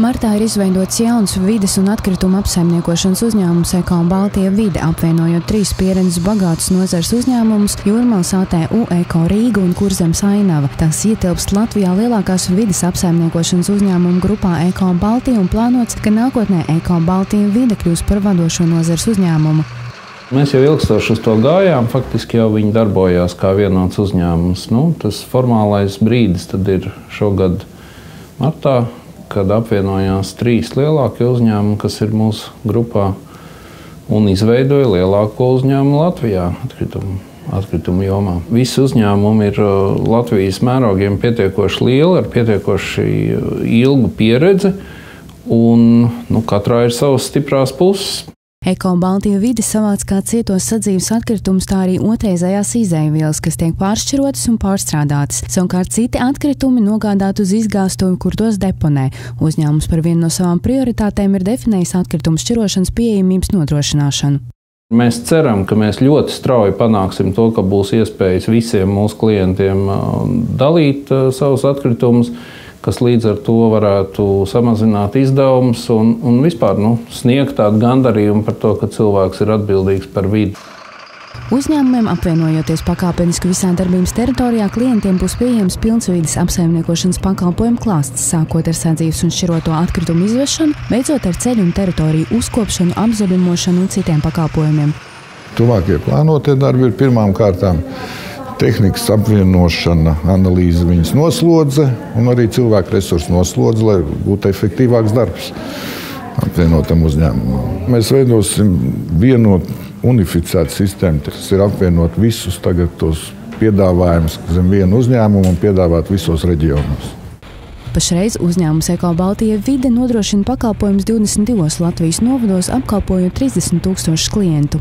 Martā ir izveidots jauns vides un atkritumu apsaimniekošanas uzņēmums Eko Baltija vide, apvienojot 3 pieredzes bagātus nozares uzņēmumus – Jūrmales ATU, Eko Rīga un Kurzemes Ainava. Tas ietilpst Latvijā lielākās vides apsaimniekošanas uzņēmumu grupā Eko Baltija un plānots, ka nākotnē Eko Baltija vide kļūs par vadošo nozares uzņēmumu. Mēs jau ilgstoši uz to gājām, faktiski jau viņi darbojās kā vienots uzņēmums. Tas formālais brīdis tad ir šogad martā, kad apvienojās 3 lielākie uzņēmumi, kas ir mūsu grupā, un izveidoja lielāko uzņēmumu Latvijā atkritumu jomā. Visi uzņēmumi ir Latvijas mērogiem pietiekoši lieli, ar pietiekoši ilgu pieredzi, un katrā ir savas stiprās puses. Eko Baltija vide savāc kā cietos sadzīves atkritumus, tā arī otrreizējās izejvielas, kas tiek pāršķirotas un pārstrādātas. Savukārt citi atkritumi nogādāti uz izgāstuvi, kur tos deponē. Uzņēmums par vienu no savām prioritātēm ir definējis atkritumu šķirošanas pieejamības nodrošināšanu. Mēs ceram, ka mēs ļoti strauji panāksim to, ka būs iespējas visiem mūsu klientiem dalīt savus atkritumus, kas līdz ar to varētu samazināt izdevumus un vispār sniegt tādu gandarījumu par to, ka cilvēks ir atbildīgs par vidi. Uzņēmumiem apvienojoties pakāpeniski visā darbības teritorijā, klientiem būs pieejams pilns vides apsaimniekošanas pakalpojumu klāsts, sākot ar sadzīves un šķiroto atkritumu izvešanu, beidzot ar ceļu un teritoriju uzkopšanu, apzaļumošanu un citiem pakalpojumiem. Tuvākie plānotie darbi ir pirmām kārtām tehnikas apvienošana, analīze viņas noslodze un arī cilvēku resursu noslodze, lai būtu efektīvāks darbs apvienotam uzņēmumam. Mēs veidosim vienotu unificētu sistēmu, kas ir apvienot visus tagad tos piedāvājumus zem vienu uzņēmumu un piedāvāt visos reģionos. Pašreiz uzņēmums Eko Baltija vide nodrošina pakalpojumus 22 Latvijas novados, apkalpojot 30 000 klientu.